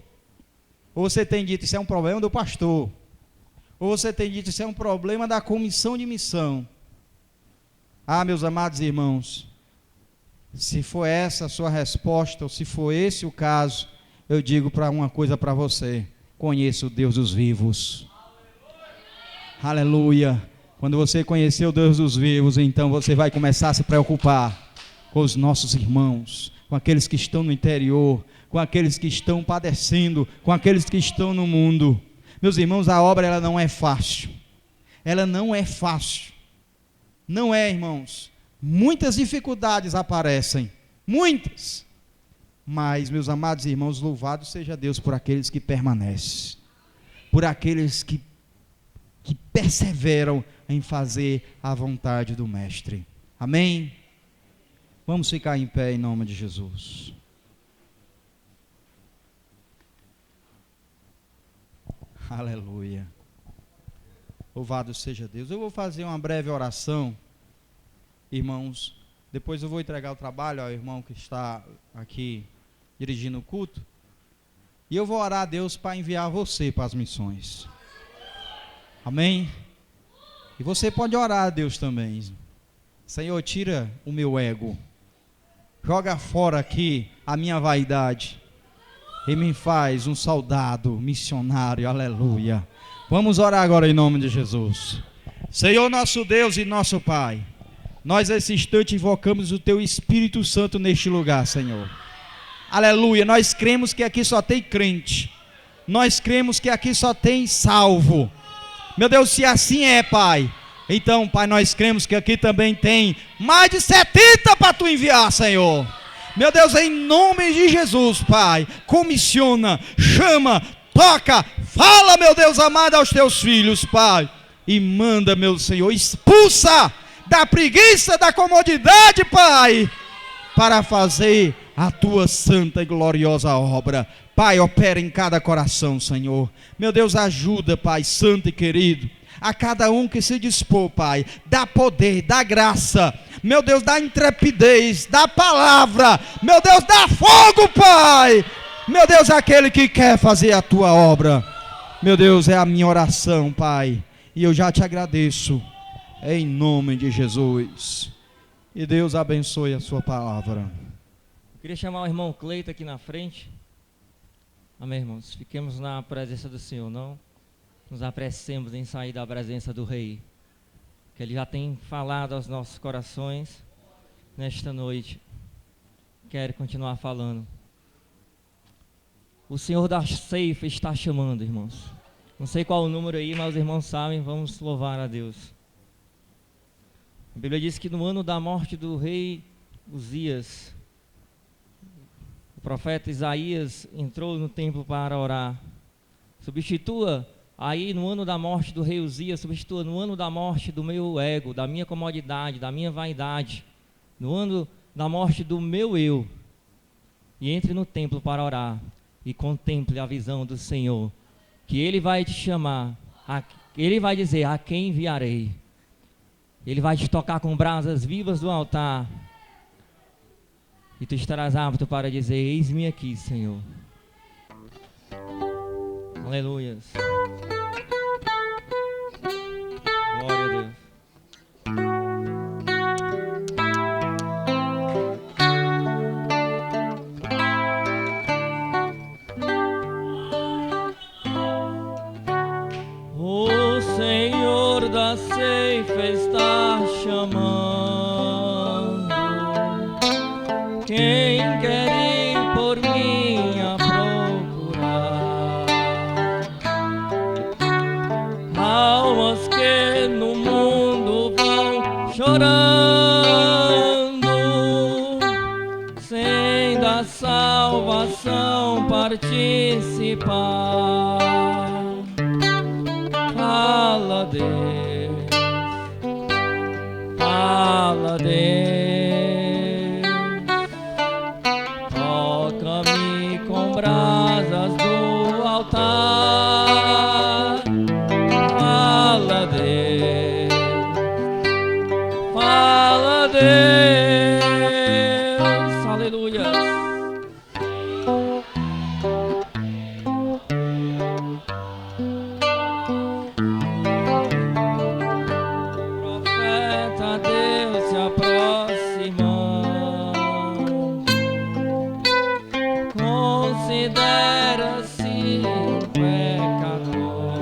Ou você tem dito, isso é um problema do pastor? Ou você tem dito, isso é um problema da comissão de missão? Ah, meus amados irmãos, se for essa a sua resposta, ou se for esse o caso, eu digo para uma coisa para você: conheça o Deus dos vivos. Aleluia! Quando você conhecer o Deus dos vivos, então você vai começar a se preocupar com os nossos irmãos, com aqueles que estão no interior, com aqueles que estão padecendo, com aqueles que estão no mundo. Meus irmãos, a obra ela não é fácil. Ela não é fácil. Não é, irmãos. Muitas dificuldades aparecem, muitas. Mas, meus amados irmãos, louvado seja Deus por aqueles que permanecem, por aqueles que que perseveram em fazer a vontade do Mestre. Amém? Vamos ficar em pé em nome de Jesus. Aleluia. Louvado seja Deus. Eu vou fazer uma breve oração, irmãos. Depois eu vou entregar o trabalho ao irmão que está aqui dirigindo o culto. E eu vou orar a Deus para enviar você para as missões. Amém? E você pode orar a Deus também. Senhor, tira o meu ego. Joga fora aqui a minha vaidade. E me faz um soldado missionário. Aleluia. Vamos orar agora em nome de Jesus. Senhor nosso Deus e nosso Pai, nós nesse instante invocamos o Teu Espírito Santo neste lugar, Senhor. Aleluia. Nós cremos que aqui só tem crente. Nós cremos que aqui só tem salvo. Meu Deus, se assim é, Pai, então, Pai, nós cremos que aqui também tem mais de 70 para Tu enviar, Senhor. Meu Deus, em nome de Jesus, Pai, comissiona, chama, toca, fala, meu Deus amado, aos Teus filhos, Pai, e manda, meu Senhor, expulsa da preguiça, da comodidade, Pai, para fazer a Tua santa e gloriosa obra. Pai, opera em cada coração, Senhor. Meu Deus, ajuda, Pai, santo e querido, a cada um que se dispor, Pai, dá poder, dá graça, meu Deus, dá intrepidez, dá palavra, meu Deus, dá fogo, Pai, meu Deus, aquele que quer fazer a Tua obra, meu Deus, é a minha oração, Pai, e eu já te agradeço, em nome de Jesus, e Deus abençoe a sua palavra. Eu queria chamar o irmão Cleito aqui na frente. Amém, irmãos, fiquemos na presença do Senhor, não nos apressemos em sair da presença do Rei, que Ele já tem falado aos nossos corações nesta noite. Quero continuar falando. O Senhor da ceifa está chamando, irmãos. Não sei qual o número aí, mas os irmãos sabem, vamos louvar a Deus. A Bíblia diz que no ano da morte do rei Uzias, o profeta Isaías entrou no templo para orar. Substitua aí no ano da morte do rei Uzias, substitua no ano da morte do meu ego, da minha comodidade, da minha vaidade, no ano da morte do meu eu, e entre no templo para orar, e contemple a visão do Senhor, que Ele vai te chamar, Ele vai dizer, a quem enviarei? Ele vai te tocar com brasas vivas do altar, e tu estarás apto para dizer, eis-me aqui, Senhor. Aleluias. Glória a Deus. O Senhor da ceifa está chamando. Quem quer ir por mim a procurar? Almas que no mundo vão chorando, sem da salvação participar. Fala, Deus, fala, Deus, toca-me com brasas do altar. Fala, Deus, fala, Deus, aleluia. Profeta Deus se aproximando, considera-se um pecador,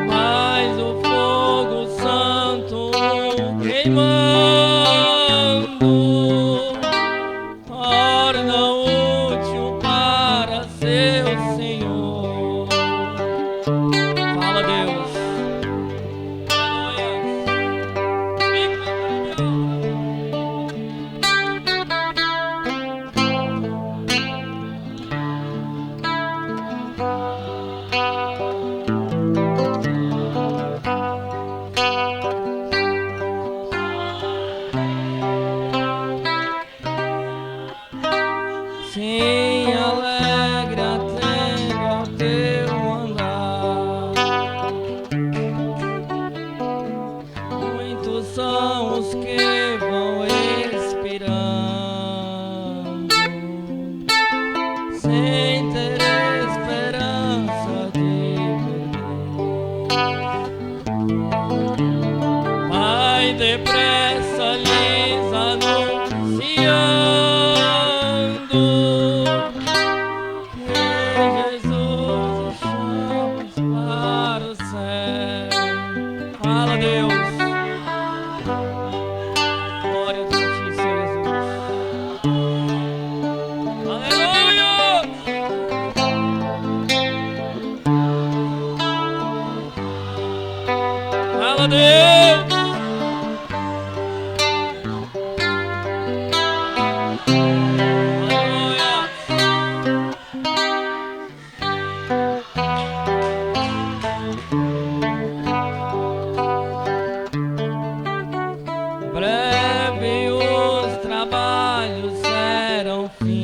mas o fogo santo queimando torna útil para seu Senhor. Fala, Deus. Sim, alegre atendo ao teu mandar. Muitos são os que vão expirando, sem ter esperança de viver. Vai depressa lhes anunciando que Jesus estamos para o céu. Fala, Deus. Glória a ti, Senhor Jesus. Aleluia. Fala, Deus. Breve os trabalhos serão findos.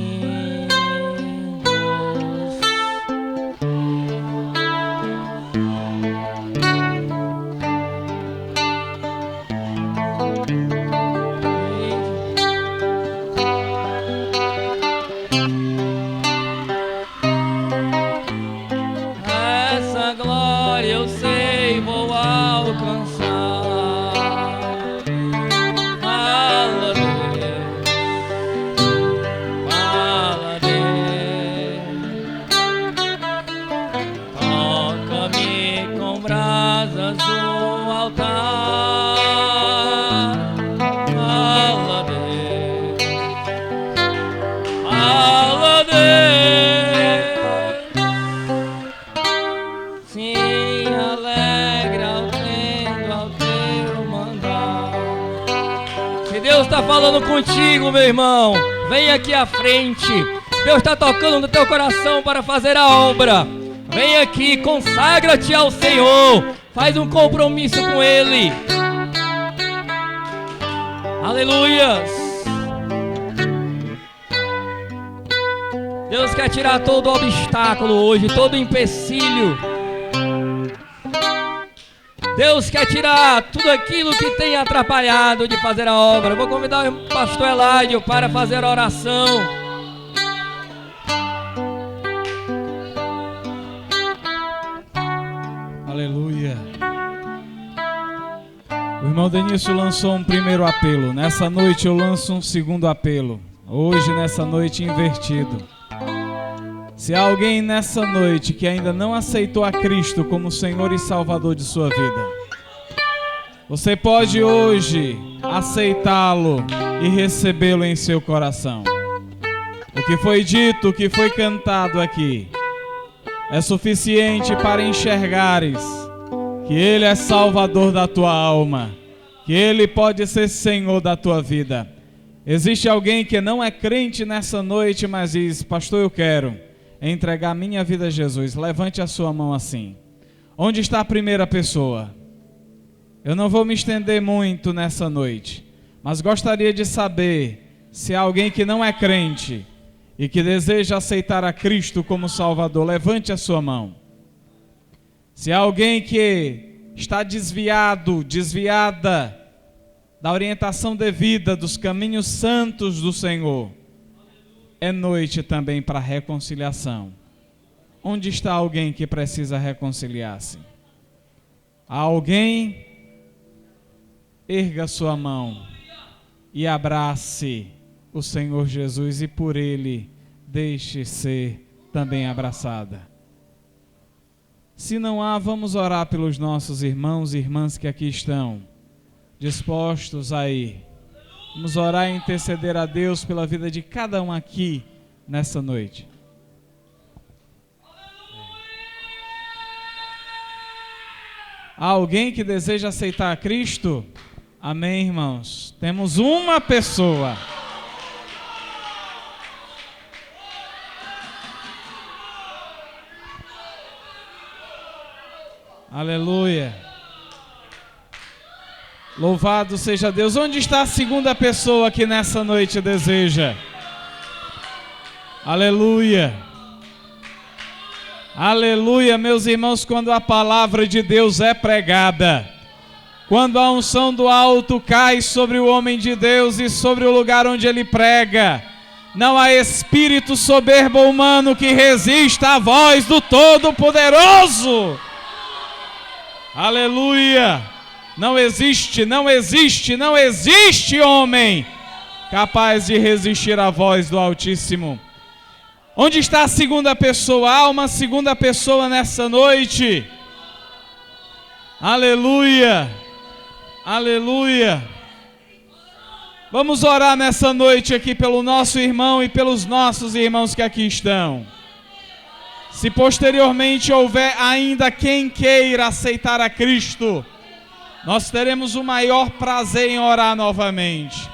Essa glória eu sei vou alcançar. Fala, Deus. Fala, Deus. Toca-me com brasas do altar. Fala, Deus. Fala, Deus. Sim, alegre atendo ao teu mandar. Se Deus está falando contigo, meu irmão, vem aqui à frente. Deus está tocando no teu coração para fazer a obra. Vem aqui, consagra-te ao Senhor. Faz um compromisso com Ele. Aleluias. Deus quer tirar todo obstáculo hoje, todo empecilho. Deus quer tirar tudo aquilo que tem atrapalhado de fazer a obra. Eu vou convidar o pastor Eládio para fazer a oração. Aleluia. O irmão Denício lançou um primeiro apelo. Nessa noite eu lanço um segundo apelo. Hoje, nessa noite, invertido. Se há alguém nessa noite que ainda não aceitou a Cristo como Senhor e Salvador de sua vida, você pode hoje aceitá-lo e recebê-lo em seu coração. O que foi dito, o que foi cantado aqui, é suficiente para enxergares que Ele é Salvador da tua alma, que Ele pode ser Senhor da tua vida. Existe alguém que não é crente nessa noite, mas diz: pastor, eu quero entregar minha vida a Jesus. Levante a sua mão assim. Onde está a primeira pessoa? Eu não vou me estender muito nessa noite, mas gostaria de saber se há alguém que não é crente e que deseja aceitar a Cristo como Salvador. Levante a sua mão. Se há alguém que está desviado, desviada da orientação devida, dos caminhos santos do Senhor, é noite também para reconciliação. Onde está alguém que precisa reconciliar-se? Há alguém? Erga sua mão e abrace o Senhor Jesus e por Ele deixe ser também abraçada. Se não há, vamos orar pelos nossos irmãos e irmãs que aqui estão dispostos a ir. Vamos orar e interceder a Deus pela vida de cada um aqui nessa noite. Há alguém que deseja aceitar a Cristo? Amém, irmãos. Temos uma pessoa. Aleluia. Louvado seja Deus. Onde está a segunda pessoa que nessa noite deseja? Aleluia. Aleluia, meus irmãos, quando a palavra de Deus é pregada, quando a unção do alto cai sobre o homem de Deus e sobre o lugar onde ele prega, não há espírito soberbo humano que resista à voz do Todo-Poderoso. Aleluia. Não existe homem capaz de resistir à voz do Altíssimo. Onde está a segunda pessoa? Há uma segunda pessoa nessa noite. Aleluia. Aleluia. Vamos orar nessa noite aqui pelo nosso irmão e pelos nossos irmãos que aqui estão. Se posteriormente houver ainda quem queira aceitar a Cristo, nós teremos o maior prazer em orar novamente.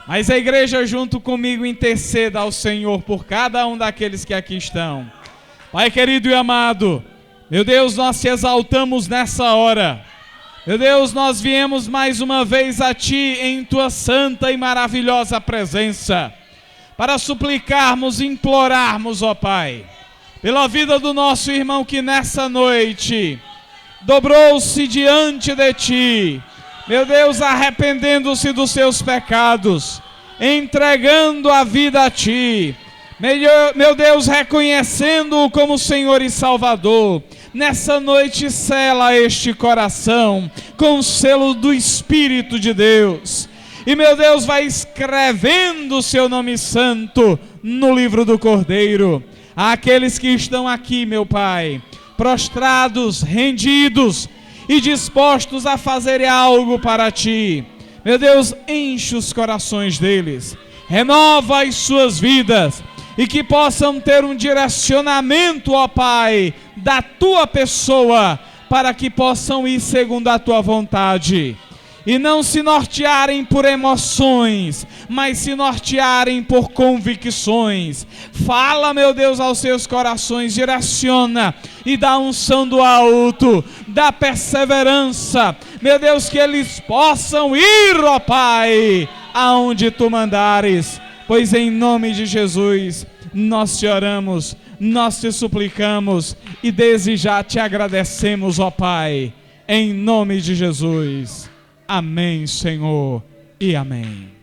Mas a igreja junto comigo interceda ao Senhor por cada um daqueles que aqui estão. Pai querido e amado, meu Deus, nós te exaltamos nessa hora. Meu Deus, nós viemos mais uma vez a Ti em Tua santa e maravilhosa presença, para suplicarmos e implorarmos, ó Pai, pela vida do nosso irmão que nessa noite dobrou-se diante de Ti, meu Deus, arrependendo-se dos seus pecados, entregando a vida a Ti, meu Deus, reconhecendo-o como Senhor e Salvador. Nessa noite sela este coração com o selo do Espírito de Deus, e meu Deus, vai escrevendo o seu nome santo no livro do Cordeiro. Àqueles que estão aqui, meu Pai, prostrados, rendidos e dispostos a fazer algo para Ti, meu Deus, enche os corações deles, renova as suas vidas, e que possam ter um direcionamento, ó Pai, da Tua pessoa, para que possam ir segundo a Tua vontade, e não se nortearem por emoções, mas se nortearem por convicções. Fala, meu Deus, aos seus corações, direciona e dá unção do alto, dá perseverança, meu Deus, que eles possam ir, ó Pai, aonde Tu mandares, pois em nome de Jesus nós te oramos, nós te suplicamos e desde já te agradecemos, ó Pai, em nome de Jesus. Amém, Senhor, e amém.